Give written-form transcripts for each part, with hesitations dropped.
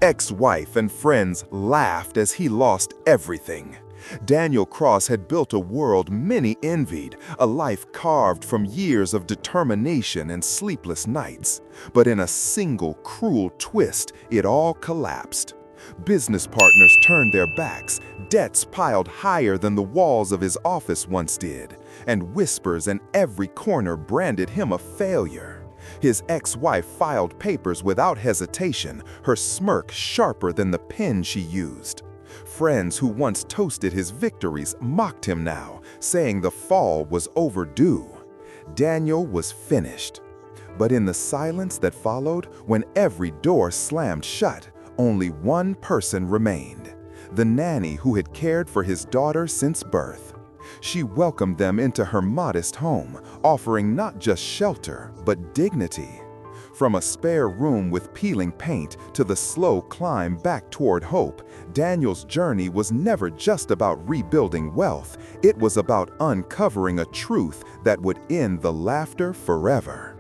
Ex-wife and friends laughed as he lost everything. Daniel Cross had built a world many envied, a life carved from years of determination and sleepless nights. But in a single cruel twist, it all collapsed. Business partners turned their backs, debts piled higher than the walls of his office once did, and whispers in every corner branded him a failure. His ex-wife filed papers without hesitation, her smirk sharper than the pen she used. Friends who once toasted his victories mocked him now, saying the fall was overdue. Daniel was finished. But in the silence that followed, when every door slammed shut, only one person remained: the nanny who had cared for his daughter since birth. She welcomed them into her modest home, offering not just shelter, but dignity. From a spare room with peeling paint to the slow climb back toward hope, Daniel's journey was never just about rebuilding wealth. It was about uncovering a truth that would end the laughter forever.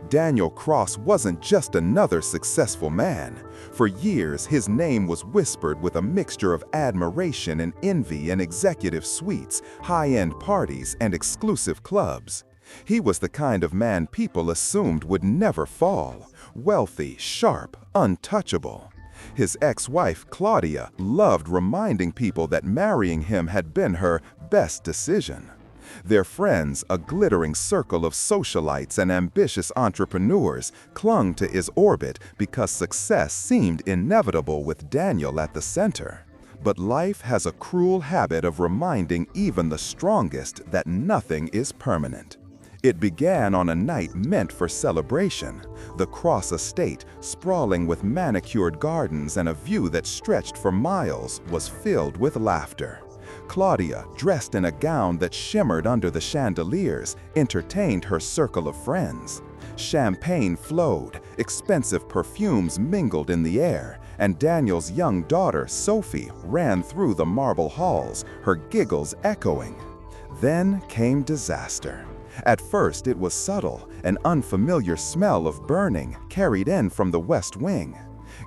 Daniel Cross wasn't just another successful man. For years, his name was whispered with a mixture of admiration and envy in executive suites, high-end parties, and exclusive clubs. He was the kind of man people assumed would never fall: wealthy, sharp, untouchable. His ex-wife, Claudia, loved reminding people that marrying him had been her best decision. Their friends, a glittering circle of socialites and ambitious entrepreneurs, clung to his orbit because success seemed inevitable with Daniel at the center. But life has a cruel habit of reminding even the strongest that nothing is permanent. It began on a night meant for celebration. The Cross estate, sprawling with manicured gardens and a view that stretched for miles, was filled with laughter. Claudia, dressed in a gown that shimmered under the chandeliers, entertained her circle of friends. Champagne flowed, expensive perfumes mingled in the air, and Daniel's young daughter, Sophie, ran through the marble halls, her giggles echoing. Then came disaster. At first it was subtle, an unfamiliar smell of burning carried in from the west wing.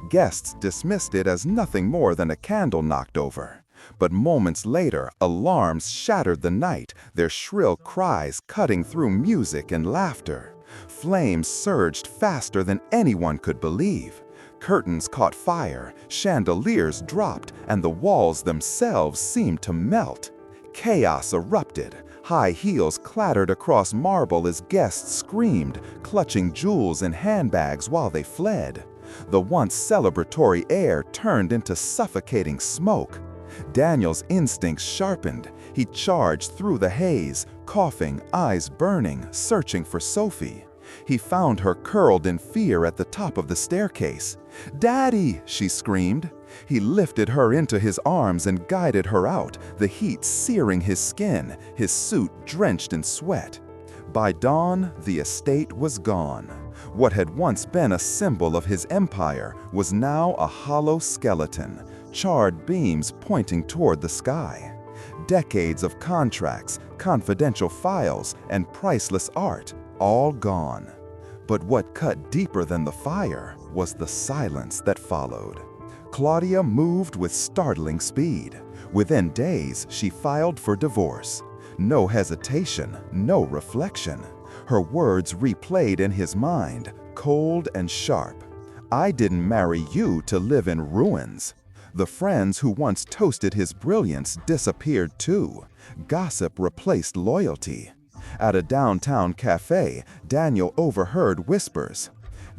Guests dismissed it as nothing more than a candle knocked over. But moments later, alarms shattered the night, their shrill cries cutting through music and laughter. Flames surged faster than anyone could believe. Curtains caught fire, chandeliers dropped, and the walls themselves seemed to melt. Chaos erupted. High heels clattered across marble as guests screamed, clutching jewels and handbags while they fled. The once celebratory air turned into suffocating smoke. Daniel's instincts sharpened. He charged through the haze, coughing, eyes burning, searching for Sophie. He found her curled in fear at the top of the staircase. "Daddy!" she screamed. He lifted her into his arms and guided her out, the heat searing his skin, his suit drenched in sweat. By dawn, the estate was gone. What had once been a symbol of his empire was now a hollow skeleton, charred beams pointing toward the sky. Decades of contracts, confidential files, and priceless art, all gone. But what cut deeper than the fire was the silence that followed. Claudia moved with startling speed. Within days, she filed for divorce. No hesitation, no reflection. Her words replayed in his mind, cold and sharp. "I didn't marry you to live in ruins." The friends who once toasted his brilliance disappeared too. Gossip replaced loyalty. At a downtown cafe, Daniel overheard whispers.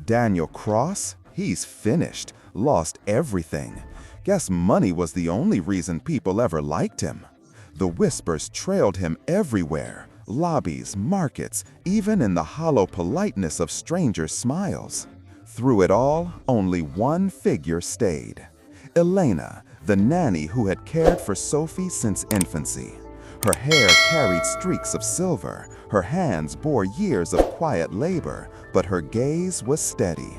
"Daniel Cross? He's finished, lost everything. Guess money was the only reason people ever liked him." The whispers trailed him everywhere, lobbies, markets, even in the hollow politeness of strangers' smiles. Through it all, only one figure stayed. Elena, the nanny who had cared for Sophie since infancy. Her hair carried streaks of silver, her hands bore years of quiet labor, but her gaze was steady.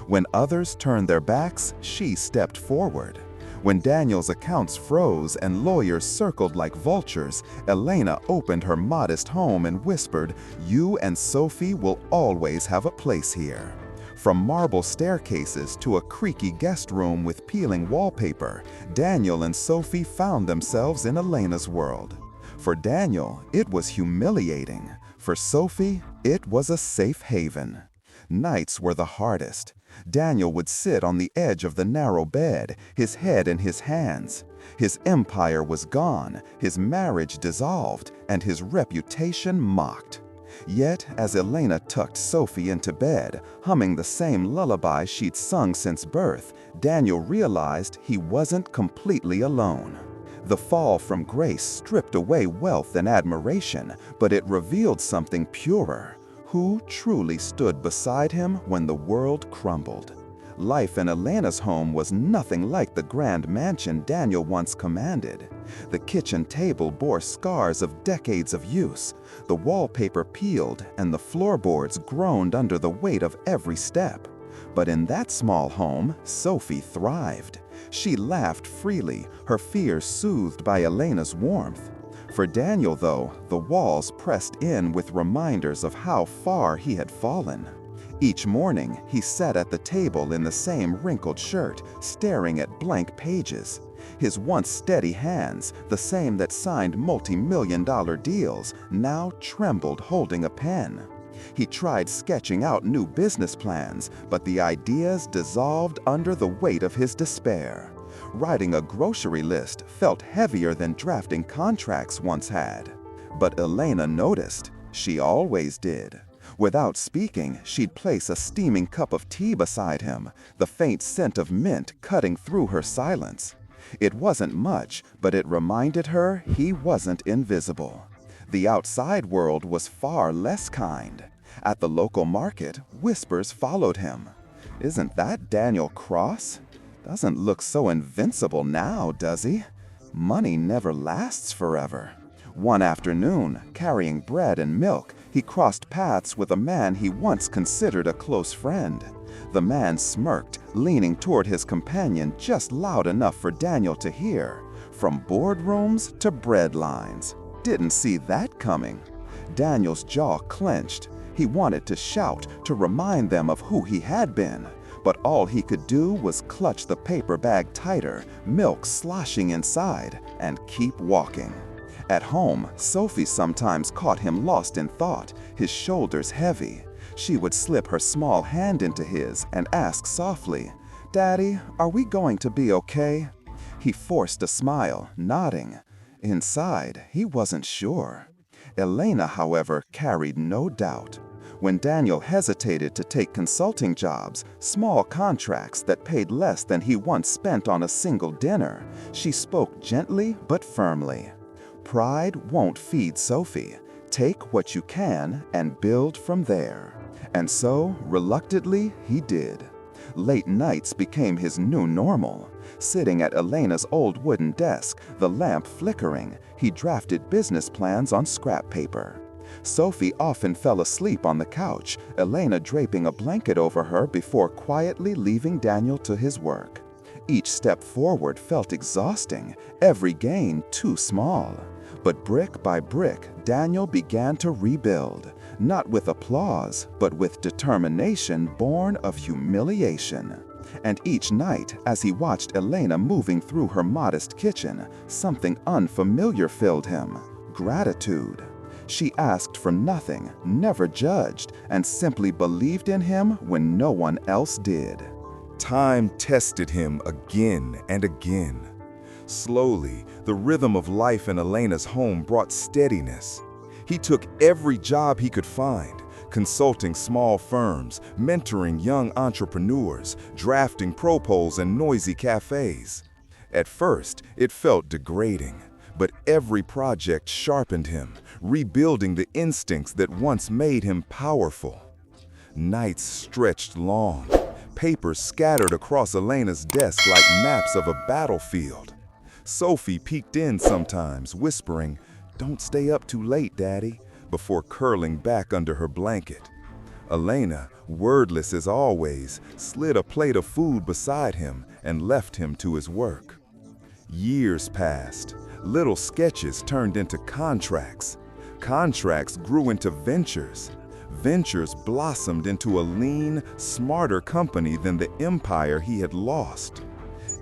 When others turned their backs, she stepped forward. When Daniel's accounts froze and lawyers circled like vultures, Elena opened her modest home and whispered, "You and Sophie will always have a place here." From marble staircases to a creaky guest room with peeling wallpaper, Daniel and Sophie found themselves in Elena's world. For Daniel, it was humiliating. For Sophie, it was a safe haven. Nights were the hardest. Daniel would sit on the edge of the narrow bed, his head in his hands. His empire was gone, his marriage dissolved, and his reputation mocked. Yet, as Elena tucked Sophie into bed, humming the same lullaby she'd sung since birth, Daniel realized he wasn't completely alone. The fall from grace stripped away wealth and admiration, but it revealed something purer. Who truly stood beside him when the world crumbled? Life in Elena's home was nothing like the grand mansion Daniel once commanded. The kitchen table bore scars of decades of use. The wallpaper peeled and the floorboards groaned under the weight of every step. But in that small home, Sophie thrived. She laughed freely, her fears soothed by Elena's warmth. For Daniel, though, the walls pressed in with reminders of how far he had fallen. Each morning, he sat at the table in the same wrinkled shirt, staring at blank pages. His once steady hands, the same that signed multi-million-dollar deals, now trembled holding a pen. He tried sketching out new business plans, but the ideas dissolved under the weight of his despair. Writing a grocery list felt heavier than drafting contracts once had. But Elena noticed. She always did. Without speaking, she'd place a steaming cup of tea beside him, the faint scent of mint cutting through her silence. It wasn't much, but it reminded her he wasn't invisible. The outside world was far less kind. At the local market, whispers followed him. "Isn't that Daniel Cross? Doesn't look so invincible now, does he? Money never lasts forever." One afternoon, carrying bread and milk, he crossed paths with a man he once considered a close friend. The man smirked, leaning toward his companion just loud enough for Daniel to hear. From boardrooms to bread lines. Didn't see that coming. Daniel's jaw clenched. He wanted to shout, to remind them of who he had been. But all he could do was clutch the paper bag tighter, milk sloshing inside, and keep walking. At home, Sophie sometimes caught him lost in thought, his shoulders heavy. She would slip her small hand into his and ask softly, "Daddy, are we going to be okay?" He forced a smile, nodding. Inside, he wasn't sure. Elena, however, carried no doubt. When Daniel hesitated to take consulting jobs, small contracts that paid less than he once spent on a single dinner, she spoke gently but firmly. Pride won't feed Sophie. Take what you can and build from there. And so, reluctantly, he did. Late nights became his new normal. Sitting at Elena's old wooden desk, the lamp flickering, he drafted business plans on scrap paper. Sophie often fell asleep on the couch, Elena draping a blanket over her before quietly leaving Daniel to his work. Each step forward felt exhausting, every gain too small. But brick by brick, Daniel began to rebuild, not with applause, but with determination born of humiliation. And each night, as he watched Elena moving through her modest kitchen, something unfamiliar filled him: gratitude. She asked for nothing, never judged, and simply believed in him when no one else did. Time tested him again and again. Slowly, the rhythm of life in Elena's home brought steadiness. He took every job he could find, consulting small firms, mentoring young entrepreneurs, drafting proposals in noisy cafes. At first, it felt degrading, but every project sharpened him, rebuilding the instincts that once made him powerful. Nights stretched long, papers scattered across Elena's desk like maps of a battlefield. Sophie peeked in sometimes, whispering, "Don't stay up too late, Daddy," before curling back under her blanket. Elena, wordless as always, slid a plate of food beside him and left him to his work. Years passed. Little sketches turned into contracts. Contracts grew into ventures. Ventures blossomed into a lean, smarter company than the empire he had lost.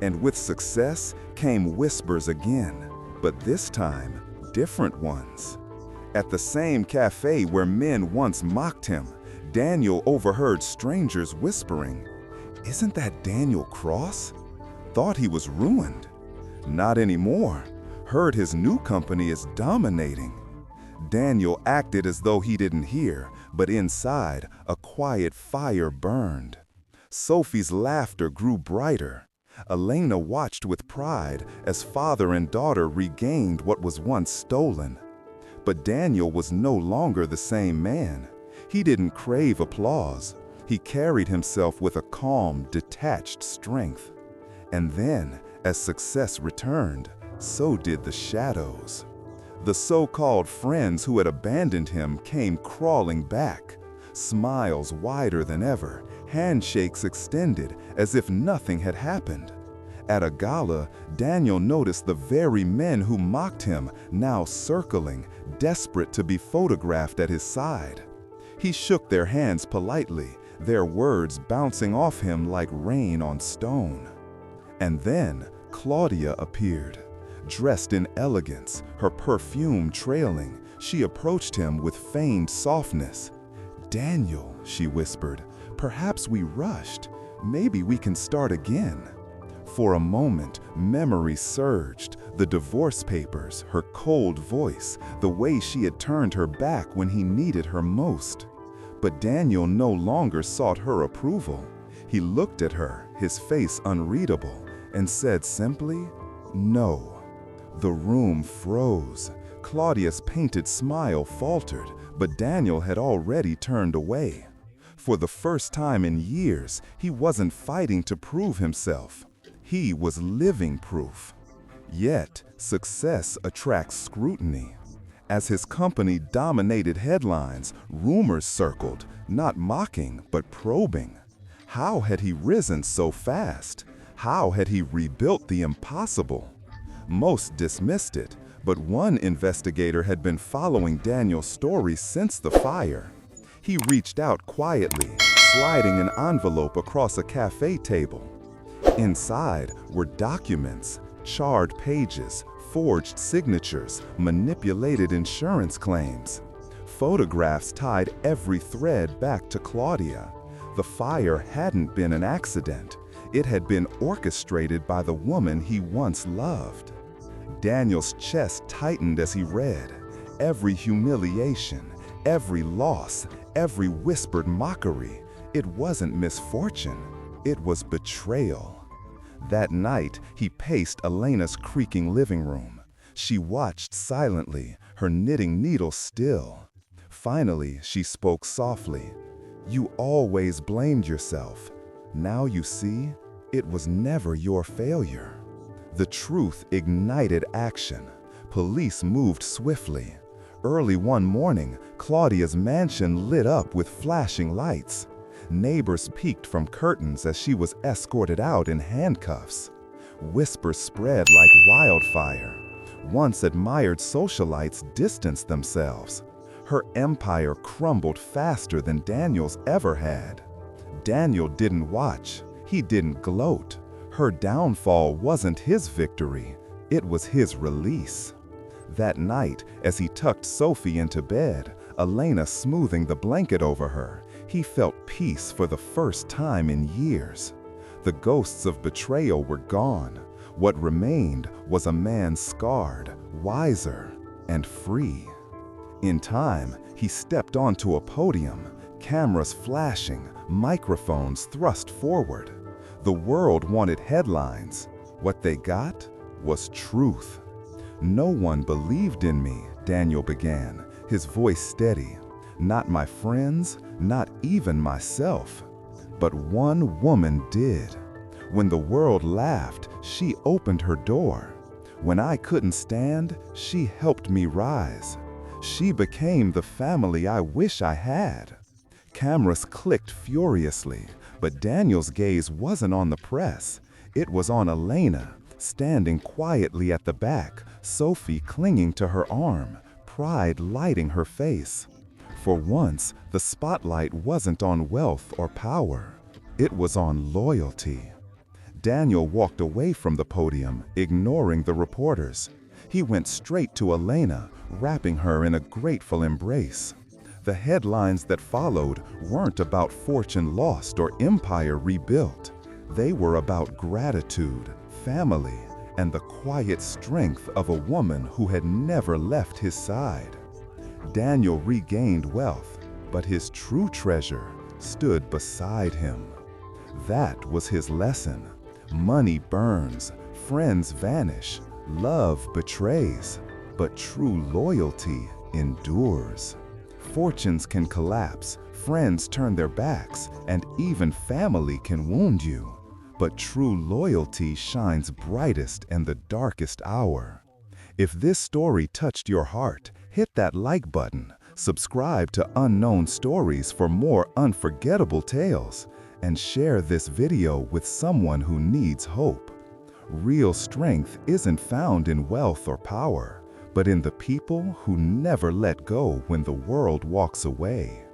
And with success came whispers again, but this time, different ones. At the same cafe where men once mocked him, Daniel overheard strangers whispering, "Isn't that Daniel Cross?" Thought he was ruined. Not anymore. Heard his new company is dominating. Daniel acted as though he didn't hear, but inside, a quiet fire burned. Sophie's laughter grew brighter. Elena watched with pride as father and daughter regained what was once stolen. But Daniel was no longer the same man. He didn't crave applause. He carried himself with a calm, detached strength. And then, as success returned, so did the shadows. The so-called friends who had abandoned him came crawling back, smiles wider than ever, handshakes extended as if nothing had happened. At a gala, Daniel noticed the very men who mocked him now circling, desperate to be photographed at his side. He shook their hands politely, their words bouncing off him like rain on stone. And then Claudia appeared. Dressed in elegance, her perfume trailing, she approached him with feigned softness. "Daniel," she whispered, "perhaps we rushed. Maybe we can start again." For a moment, memory surged, the divorce papers, her cold voice, the way she had turned her back when he needed her most. But Daniel no longer sought her approval. He looked at her, his face unreadable, and said simply, "No." The room froze. Claudia's painted smile faltered, but Daniel had already turned away. For the first time in years, he wasn't fighting to prove himself. He was living proof. Yet, success attracts scrutiny. As his company dominated headlines, rumors circled, not mocking, but probing. How had he risen so fast? How had he rebuilt the impossible? Most dismissed it, but one investigator had been following Daniel's story since the fire. He reached out quietly, sliding an envelope across a cafe table. Inside were documents, charred pages, forged signatures, manipulated insurance claims. Photographs tied every thread back to Claudia. The fire hadn't been an accident. It had been orchestrated by the woman he once loved. Daniel's chest tightened as he read. Every humiliation, every loss, every whispered mockery. It wasn't misfortune, it was betrayal. That night, he paced Elena's creaking living room. She watched silently, her knitting needle still. Finally, she spoke softly. "You always blamed yourself. Now you see, it was never your failure." The truth ignited action. Police moved swiftly. Early one morning, Claudia's mansion lit up with flashing lights. Neighbors peeked from curtains as she was escorted out in handcuffs. Whispers spread like wildfire. Once admired socialites distanced themselves. Her empire crumbled faster than Daniel's ever had. Daniel didn't watch. He didn't gloat. Her downfall wasn't his victory. It was his release. That night, as he tucked Sophie into bed, Elena smoothing the blanket over her, he felt peace for the first time in years. The ghosts of betrayal were gone. What remained was a man scarred, wiser, and free. In time, he stepped onto a podium, cameras flashing, microphones thrust forward. The world wanted headlines. What they got was truth. "No one believed in me," Daniel began, his voice steady. "Not my friends, not even myself. But one woman did. When the world laughed, she opened her door. When I couldn't stand, she helped me rise. She became the family I wish I had." Cameras clicked furiously, but Daniel's gaze wasn't on the press. It was on Elena, standing quietly at the back, Sophie clinging to her arm, pride lighting her face. For once, the spotlight wasn't on wealth or power. It was on loyalty. Daniel walked away from the podium, ignoring the reporters. He went straight to Elena, wrapping her in a grateful embrace. The headlines that followed weren't about fortune lost or empire rebuilt. They were about gratitude, family, and the quiet strength of a woman who had never left his side. Daniel regained wealth, but his true treasure stood beside him. That was his lesson. Money burns, friends vanish, love betrays, but true loyalty endures. Fortunes can collapse, friends turn their backs, and even family can wound you. But true loyalty shines brightest in the darkest hour. If this story touched your heart, hit that like button, subscribe to Unknown Stories for more unforgettable tales, and share this video with someone who needs hope. Real strength isn't found in wealth or power, but in the people who never let go when the world walks away.